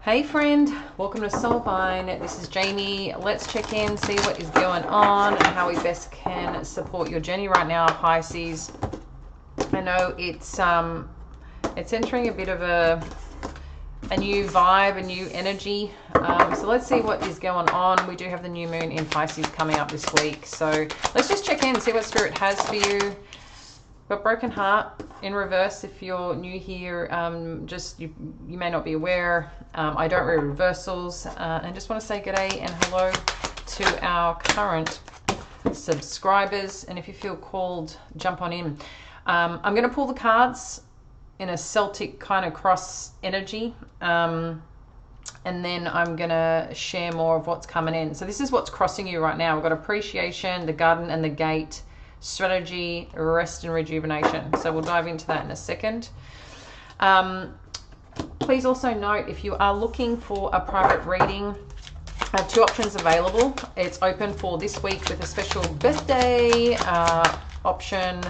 Hey friend, welcome to Soulvine. This is Jamie. Let's check in, see what is going on and how we best can support your journey right now, Pisces. I know it's entering a bit of a new vibe, a new energy. So let's see what is going on. We do have the new moon in Pisces coming up this week. So let's just check in, see what Spirit has for you. Got Broken Heart in reverse. If you're new here, you may not be aware. I don't read reversals. And just want to say g'day and hello to our current subscribers. And if you feel called, jump on in. I'm going to pull the cards in a Celtic kind of cross energy. And then I'm going to share more of what's coming in. So this is what's crossing you right now. We've got Appreciation, the Garden and the Gate, Strategy, Rest and Rejuvenation. So we'll dive into that in a second. Please also note, if you are looking for a private reading, I have two options available. It's open for this week with a special birthday option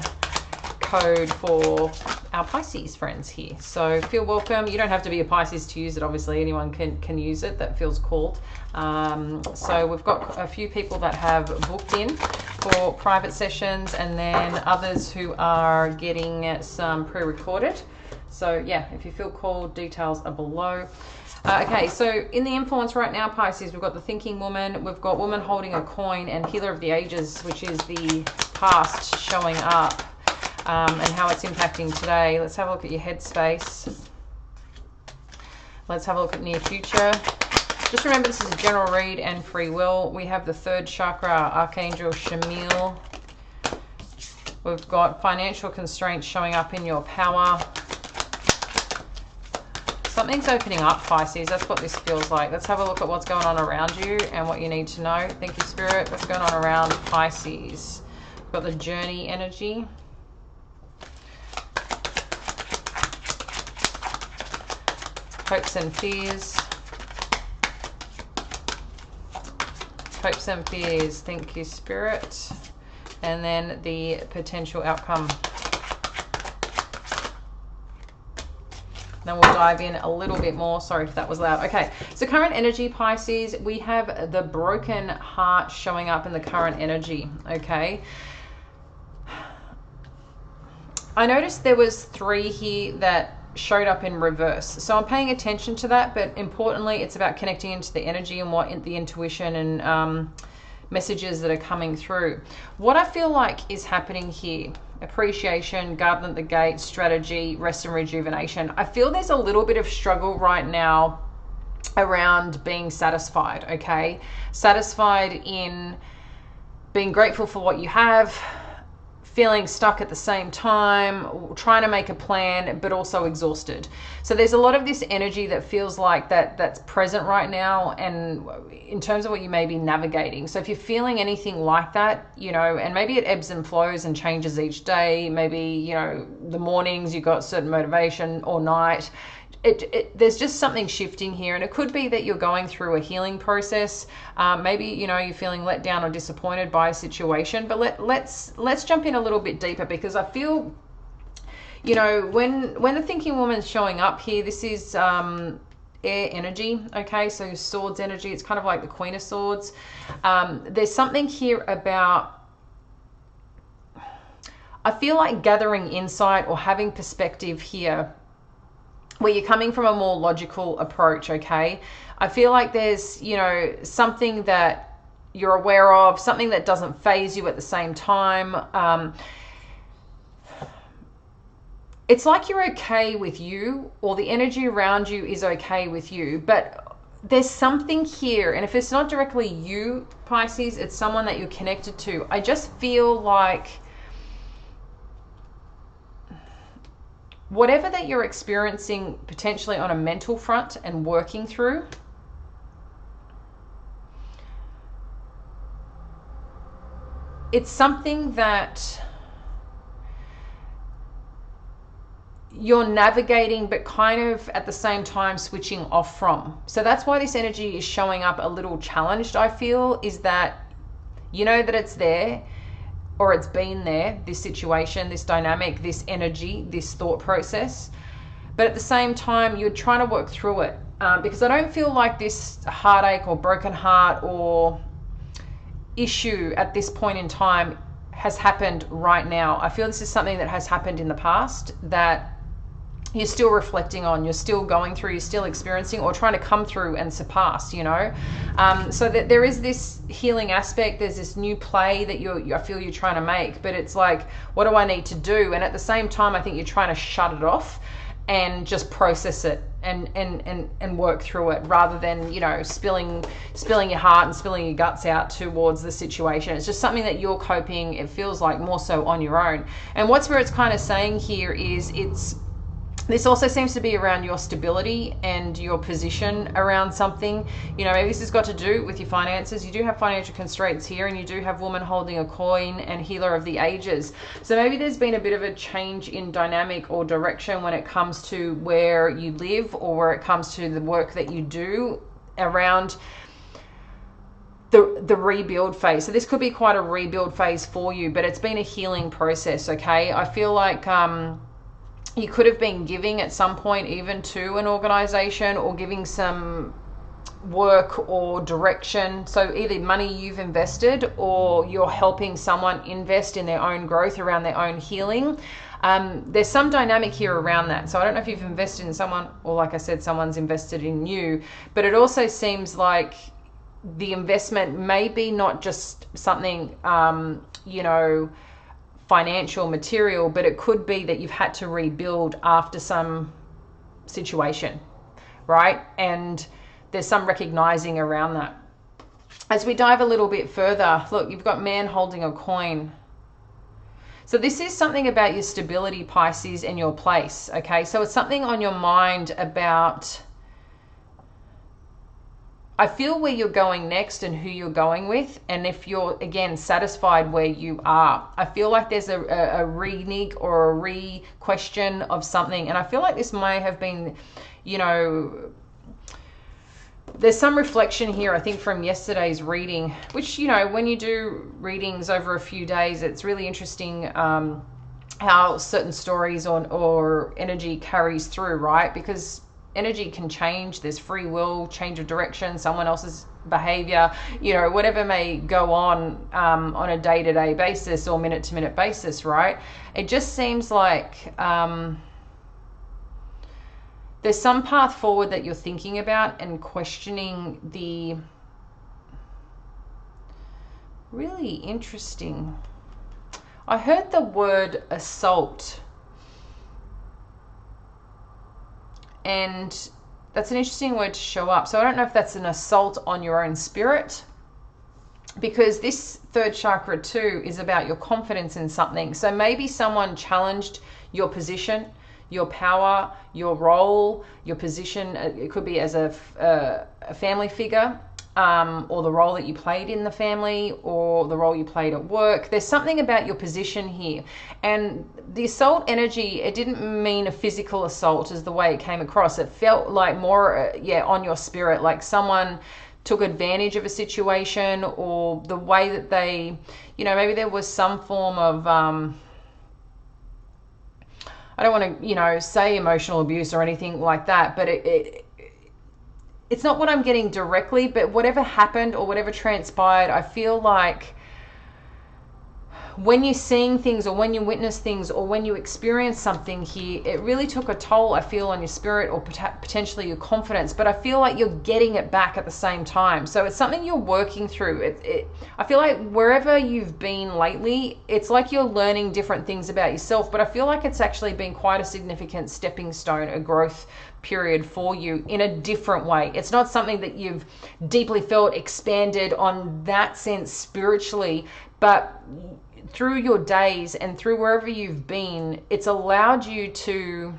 code for our Pisces friends here. So feel welcome. You don't have to be a Pisces to use it. Obviously anyone can use it that feels called. So we've got a few people that have booked in for private sessions, and then others who are getting some pre-recorded. So yeah, if you feel called, details are below. Okay, so in the influence right now, Pisces, we've got the Thinking Woman, we've got Woman Holding a Coin, and Healer of the Ages, which is the past showing up, and how it's impacting today. Let's have a look at your headspace. Let's have a look at near future. Just remember, this is a general read and free will. We have the third chakra, Archangel Shamil. We've got financial constraints showing up in your power. Something's opening up, Pisces. That's what this feels like. Let's have a look at what's going on around you and what you need to know. Thank you, Spirit. What's going on around Pisces? We've got the journey energy. Hopes and fears. Hopes and fears. Thank you, Spirit. And then the potential outcome. Then we'll dive in a little bit more. Sorry if that was loud. Okay, so current energy, Pisces, we have the Broken Heart showing up in the current energy, okay? I noticed there was 3 here that showed up in reverse. So I'm paying attention to that, but importantly, it's about connecting into the energy and what the intuition and messages that are coming through. What I feel like is happening here, Appreciation, Garden at the Gate, Strategy, Rest and Rejuvenation. I feel there's a little bit of struggle right now around being satisfied, okay? Satisfied in being grateful for what you have, feeling stuck at the same time, trying to make a plan, but also exhausted. So there's a lot of this energy that feels like that's present right now, and in terms of what you may be navigating. So if you're feeling anything like that, you know, and maybe it ebbs and flows and changes each day, maybe, you know, the mornings you got certain motivation, or night, there's just something shifting here, and it could be that you're going through a healing process. Maybe, you know, you're feeling let down or disappointed by a situation, but let's jump in a little bit deeper, because I feel, you know, when the Thinking Woman's showing up here, this is air energy, okay? So swords energy, it's kind of like the Queen of Swords. There's something here about, I feel like gathering insight or having perspective here, where you're coming from a more logical approach, okay? I feel like there's, you know, something that you're aware of, something that doesn't phase you at the same time. It's like you're okay with you, or the energy around you is okay with you, but there's something here, and if it's not directly you, Pisces, it's someone that you're connected to. I just feel like whatever that you're experiencing potentially on a mental front and working through, it's something that you're navigating, but kind of at the same time switching off from. So that's why this energy is showing up a little challenged, I feel, is that you know that it's there, or it's been there, this situation, this dynamic, this energy, this thought process. But at the same time, you're trying to work through it. because I don't feel like this heartache or broken heart or issue at this point in time has happened right now. I feel this is something that has happened in the past that you're still reflecting on, you're still going through, you're still experiencing or trying to come through and surpass, you know. So that there is this healing aspect, there's this new play that I feel you're trying to make, but it's like, what do I need to do? And at the same time, I think you're trying to shut it off and just process it and work through it, rather than, you know, spilling your heart and spilling your guts out towards the situation. It's just something that you're coping, it feels like, more so on your own. And what Spirit's kind of saying here is this also seems to be around your stability and your position around something. You know, maybe this has got to do with your finances. You do have financial constraints here, and you do have woman holding a coin and healer of the ages. So maybe there's been a bit of a change in dynamic or direction when it comes to where you live or where it comes to the work that you do around the rebuild phase. So this could be quite a rebuild phase for you, but it's been a healing process, okay? I feel like you could have been giving at some point even to an organization, or giving some work or direction. So either money you've invested, or you're helping someone invest in their own growth around their own healing. There's some dynamic here around that. So I don't know if you've invested in someone, or like I said, someone's invested in you, but it also seems like the investment may be not just something, you know, financial, material, but it could be that you've had to rebuild after some situation, right? And there's some recognizing around that. As we dive a little bit further, look, you've got man holding a coin. So this is something about your stability, Pisces, and your place, okay? So it's something on your mind about, I feel, where you're going next and who you're going with, and if you're, again, satisfied where you are. I feel like there's a renege or a re-question of something, and I feel like this may have been, you know, there's some reflection here, I think, from yesterday's reading, which, you know, when you do readings over a few days, it's really interesting how certain stories or energy carries through, right? Because energy can change, there's free will, change of direction, someone else's behavior, you know, whatever may go on a day-to-day basis or minute-to-minute basis, right? It just seems like there's some path forward that you're thinking about and questioning the really interesting. I heard the word assault. And that's an interesting word to show up. So I don't know if that's an assault on your own spirit, because this third chakra too is about your confidence in something. So maybe someone challenged your position, your power, your role, your position. It could be as a family figure, or the role that you played in the family, or the role you played at work. There's something about your position here. And the assault energy, it didn't mean a physical assault as the way it came across. It felt like more, on your spirit, like someone took advantage of a situation, or the way that they, you know, maybe there was some form of, I don't want to, you know, say emotional abuse or anything like that, but it's not what I'm getting directly, but whatever happened or whatever transpired, I feel like when you're seeing things, or when you witness things, or when you experience something here, it really took a toll, I feel, on your spirit, or potentially your confidence, but I feel like you're getting it back at the same time. So it's something you're working through. I feel like wherever you've been lately, it's like you're learning different things about yourself, but I feel like it's actually been quite a significant stepping stone, a growth period for you in a different way. It's not something that you've deeply felt expanded on that sense spiritually, but through your days and through wherever you've been, it's allowed you to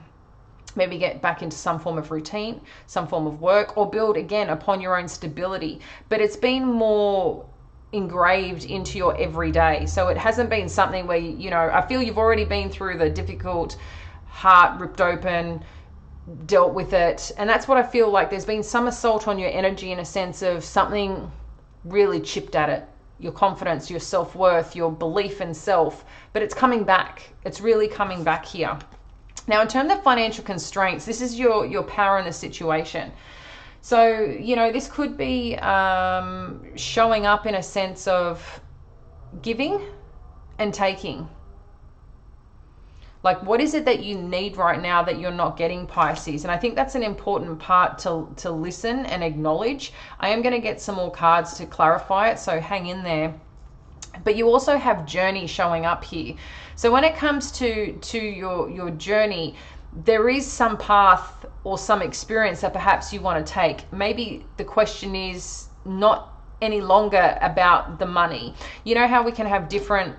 maybe get back into some form of routine, some form of work, or build again upon your own stability. But it's been more engraved into your everyday. So it hasn't been something where, you know, I feel you've already been through the difficult, heart ripped open, dealt with it. And that's what I feel like. There's been some assault on your energy in a sense of something really chipped at it. Your confidence, your self-worth, your belief in self, but it's coming back. It's really coming back here. Now, in terms of financial constraints, this is your power in the situation. So, you know, this could be showing up in a sense of giving and taking. Like, what is it that you need right now that you're not getting, Pisces? And I think that's an important part to listen and acknowledge. I am going to get some more cards to clarify it, so hang in there. But you also have journey showing up here. So when it comes to your journey, there is some path or some experience that perhaps you want to take. Maybe the question is not any longer about the money. You know how we can have different,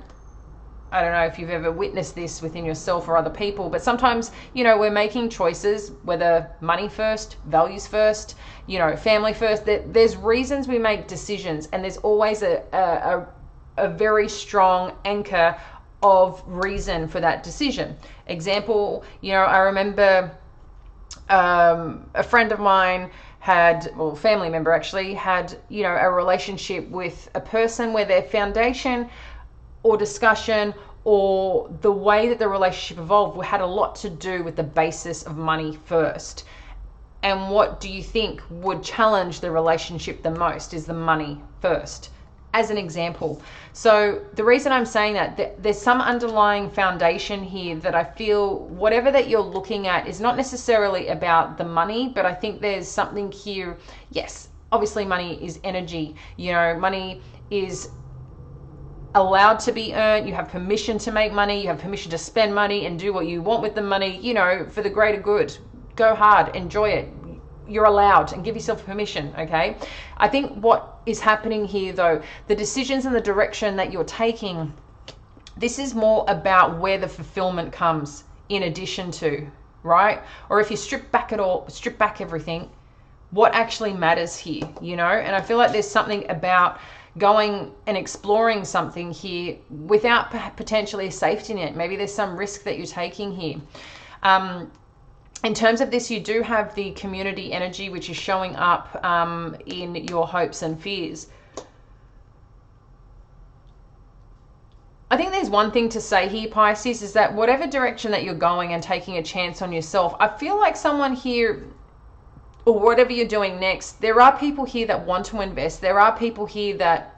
I don't know if you've ever witnessed this within yourself or other people, but sometimes, you know, we're making choices, whether money first, values first, you know, family first. There's reasons we make decisions, and there's always a very strong anchor of reason for that decision. Example, you know, I remember a friend of mine had, well, family member actually had, you know, a relationship with a person where their foundation or discussion or the way that the relationship evolved had a lot to do with the basis of money first. And what do you think would challenge the relationship the most is the money first, as an example. So the reason I'm saying that there's some underlying foundation here that I feel whatever that you're looking at is not necessarily about the money, but I think there's something here. Yes, obviously money is energy. You know, money is allowed to be earned. You have permission to make money. You have permission to spend money and do what you want with the money, you know, for the greater good. Go hard, enjoy it. You're allowed, and give yourself permission, okay? I think what is happening here, though, the decisions and the direction that you're taking, this is more about where the fulfillment comes in addition to, right? Or if you strip back everything, what actually matters here, you know? And I feel like there's something about going and exploring something here without potentially a safety net. Maybe there's some risk that you're taking here. In terms of this, you do have the community energy, which is showing up in your hopes and fears. I think there's one thing to say here, Pisces, is that whatever direction that you're going and taking a chance on yourself, I feel like someone here, or whatever you're doing next, there are people here that want to invest. There are people here that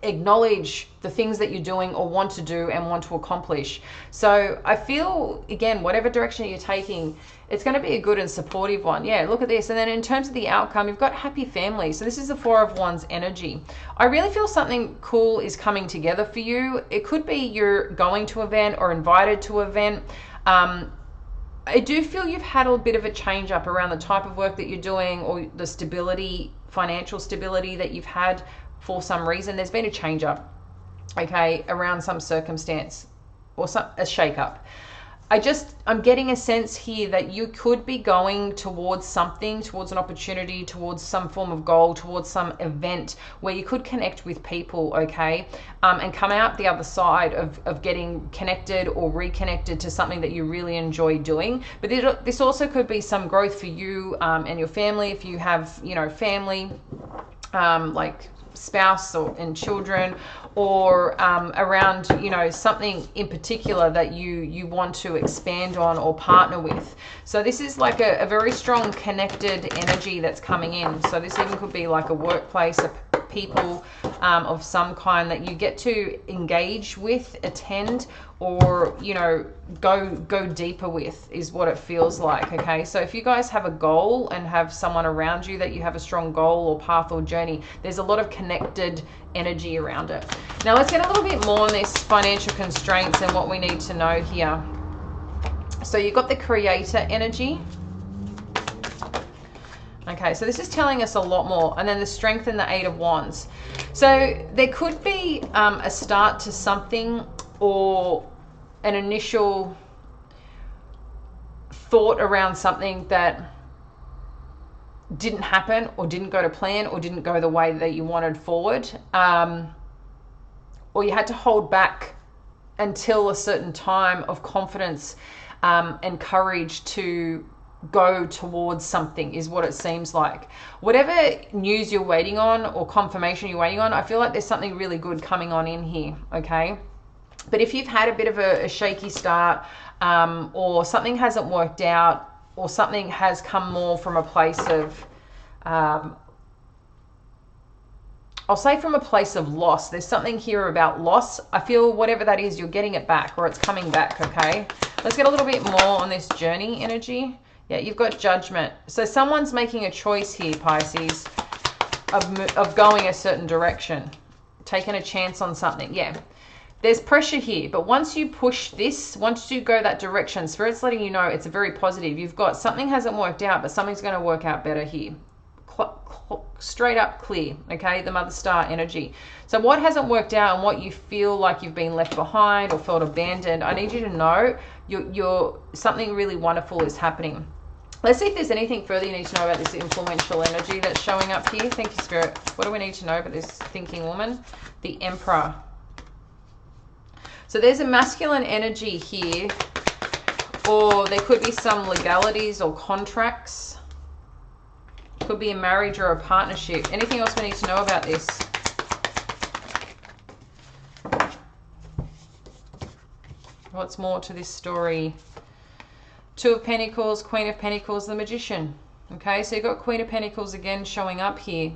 acknowledge the things that you're doing or want to do and want to accomplish. So I feel, again, whatever direction you're taking, it's going to be a good and supportive one. Yeah, look at this. And then in terms of the outcome, you've got happy family. So this is the Four of Wands energy. I really feel something cool is coming together for you. It could be you're going to an event or invited to an event. I do feel you've had a bit of a change up around the type of work that you're doing or the stability, financial stability that you've had. For some reason, there's been a change up, okay, around some circumstance or a shake up. I'm getting a sense here that you could be going towards something, towards an opportunity, towards some form of goal, towards some event where you could connect with people, okay, and come out the other side of getting connected or reconnected to something that you really enjoy doing. But this also could be some growth for you and your family, if you have, you know, family, like spouse and children, or around, you know, something in particular that you want to expand on or partner with. So this is like a very strong connected energy that's coming in. So this even could be like a workplace, people of some kind that you get to engage with, attend, or, you know, go deeper with, is what it feels like. Okay, so if you guys have a goal and have someone around you that you have a strong goal or path or journey, there's a lot of connected energy around it. Now let's get a little bit more on this financial constraints and what we need to know here. So you've got the creator energy. Okay, so this is telling us a lot more. And then the strength and the Eight of Wands. So there could be a start to something, or an initial thought around something that didn't happen or didn't go to plan or didn't go the way that you wanted forward. Or you had to hold back until a certain time of confidence and courage to go towards something, is what it seems like. Whatever news you're waiting on or confirmation you're waiting on, I feel like there's something really good coming on in here, okay? But if you've had a bit of a shaky start, or something hasn't worked out, or something has come more from a place of I'll say from a place of loss. There's something here about loss. I feel whatever that is, you're getting it back, or it's coming back, okay? Let's get a little bit more on this journey energy. Yeah, you've got judgment. So someone's making a choice here, Pisces, of going a certain direction, taking a chance on something. Yeah, there's pressure here, but once you push this, once you go that direction, Spirit's letting you know it's very positive. You've got something hasn't worked out, but something's going to work out better here. Straight up clear, okay? The Mother Star energy. So what hasn't worked out and what you feel like you've been left behind or felt abandoned, I need you to know you're something really wonderful is happening. Let's see if there's anything further you need to know about this influential energy that's showing up here. Thank you, Spirit. What do we need to know about this thinking woman? The Emperor. So there's a masculine energy here, or there could be some legalities or contracts. Could be a marriage or a partnership. Anything else we need to know about this? What's more to this story? Two of Pentacles, Queen of Pentacles, the Magician. Okay, so you've got Queen of Pentacles again showing up here.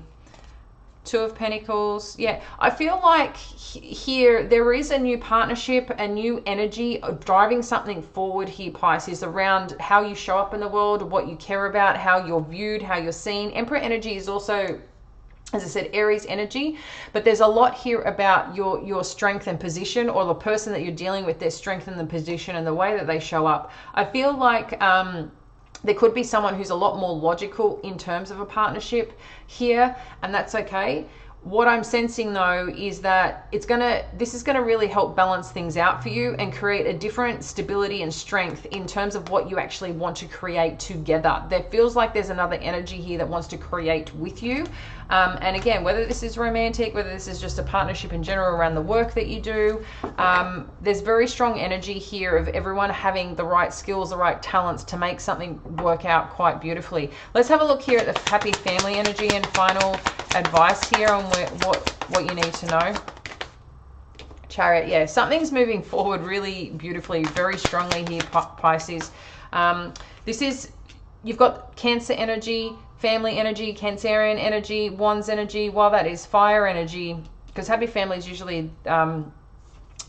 Two of Pentacles. Yeah, I feel like here there is a new partnership, a new energy driving something forward here, Pisces, around how you show up in the world, what you care about, how you're viewed, how you're seen. Emperor energy is also, as I said, Aries energy, but there's a lot here about your strength and position, or the person that you're dealing with, their strength and the position and the way that they show up. I feel like there could be someone who's a lot more logical in terms of a partnership here, and that's okay. What I'm sensing though is that this is gonna really help balance things out for you and create a different stability and strength in terms of what you actually want to create together. There feels like there's another energy here that wants to create with you. And again, whether this is romantic, whether this is just a partnership in general around the work that you do, there's very strong energy here of everyone having the right skills, the right talents to make something work out quite beautifully. Let's have a look here at the happy family energy and final advice here on what you need to know. Chariot. Yeah, something's moving forward really beautifully, very strongly here, Pisces. You've got Cancer energy, family energy, Cancerian energy, Wands energy. While that is fire energy, because happy family is usually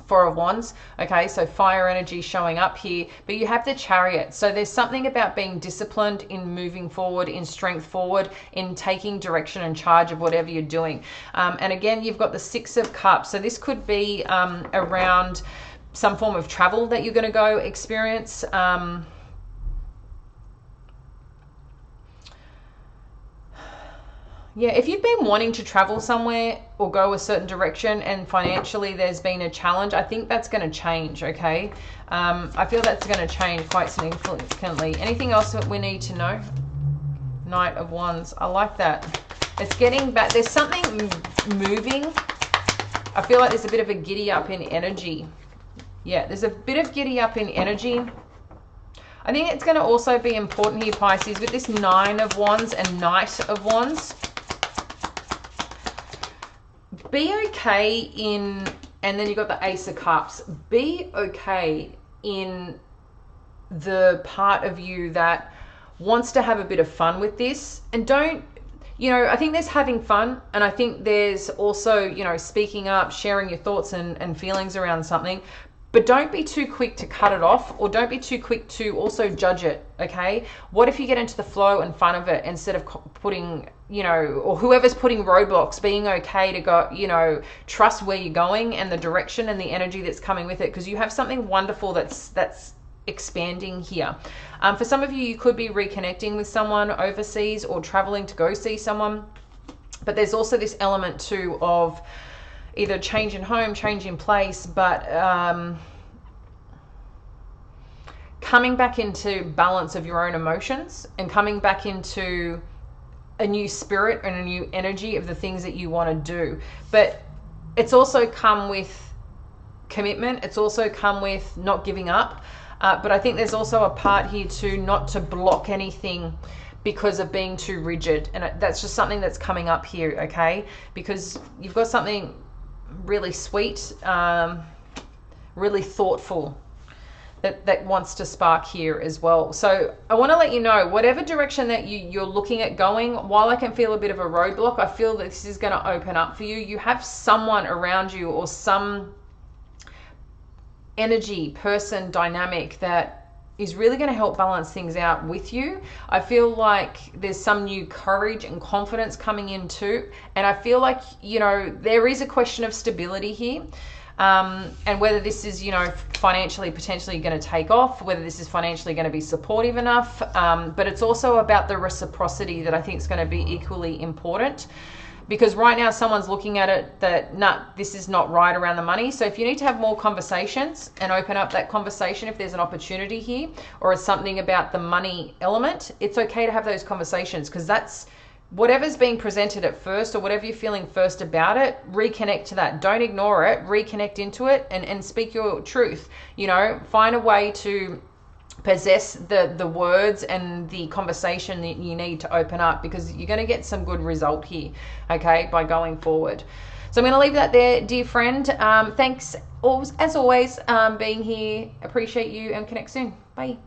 Four of Wands. Okay, so fire energy showing up here, but you have the Chariot. So there's something about being disciplined in moving forward, in strength forward, in taking direction and charge of whatever you're doing. And again, you've got the Six of Cups. So this could be around some form of travel that you're going to go experience. Yeah, if you've been wanting to travel somewhere or go a certain direction and financially there's been a challenge, I think that's going to change, okay? I feel that's going to change quite significantly. Anything else that we need to know? Knight of Wands. I like that. It's getting back. There's something moving. I feel like there's a bit of a giddy up in energy. Yeah, there's a bit of giddy up in energy. I think it's going to also be important here, Pisces, with this Nine of Wands and Knight of Wands. Be okay in, and then you've got the Ace of Cups. Be okay in the part of you that wants to have a bit of fun with this. And don't, I think there's having fun. And I think there's also, speaking up, sharing your thoughts and feelings around something. But don't be too quick to cut it off, or don't be too quick to also judge it, okay? What if you get into the flow and fun of it instead of putting, or whoever's putting roadblocks, being okay to go, trust where you're going and the direction and the energy that's coming with it, because you have something wonderful that's expanding here. For some of you, you could be reconnecting with someone overseas or traveling to go see someone. But there's also this element too of either change in home, change in place, but coming back into balance of your own emotions and coming back into a new spirit and a new energy of the things that you want to do. But it's also come with commitment. It's also come with not giving up. But I think there's also a part here too, not to block anything because of being too rigid. And that's just something that's coming up here, okay? Because you've got something really sweet, really thoughtful that wants to spark here as well. So I want to let you know, whatever direction that you're looking at going, while I can feel a bit of a roadblock, I feel that this is going to open up for you. You have someone around you or some energy, person, dynamic that is really going to help balance things out with you. I feel like there's some new courage and confidence coming in too. And I feel like, you know, there is a question of stability here. And whether this is, you know, financially potentially going to take off, whether this is financially going to be supportive enough. But it's also about the reciprocity that I think is going to be equally important. Because right now someone's looking at it that, nah, this is not right around the money. So if you need to have more conversations and open up that conversation, if there's an opportunity here or it's something about the money element, it's okay to have those conversations, because that's whatever's being presented at first or whatever you're feeling first about it, reconnect to that. Don't ignore it, reconnect into it and speak your truth. You know, find a way to possess the words and the conversation that you need to open up, because you're going to get some good result here, okay, by going forward. So I'm going to leave that there, dear friend. Thanks as always being here. Appreciate you, and connect soon. Bye.